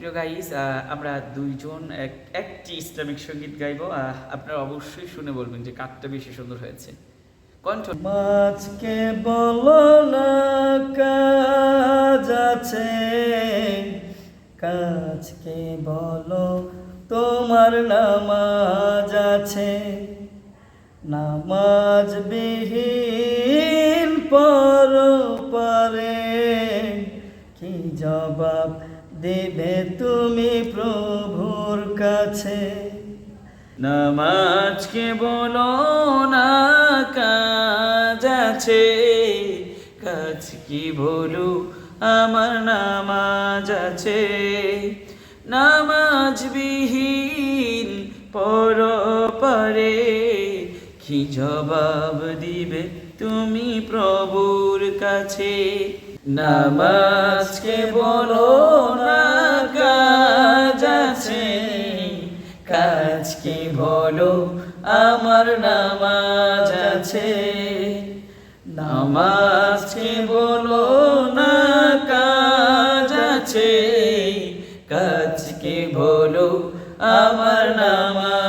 প্রিয় গাইস, আমরা দুইজন একটি ইসলামিক সঙ্গীত গাইবো। আপনারা অবশ্যই শুনে বলবেন যে কারটা বেশি সুন্দর হয়েছে। কণ্ঠ মাঝকে বলো না কাজ আছে, কাজকে বলো তোমার নামাজ আছে। নামাজ বিহীন পরপারে কি জবাব দেবে তুমি প্রভুর কাছে? নামাজকে বলো না কাজ আছে, কাজ কি বলো আমার নামাজ আছে। নামাজ বিহীন পরপারে কি জবাব দিবে তুমি প্রভুর কাছে? নামাজকে বলো না কাজ আছে, কাজ কি বলো আমার নামাজ আছে। নামাজকে বলো না কাজ আছে, কাজ কি বলো আমার নামাজ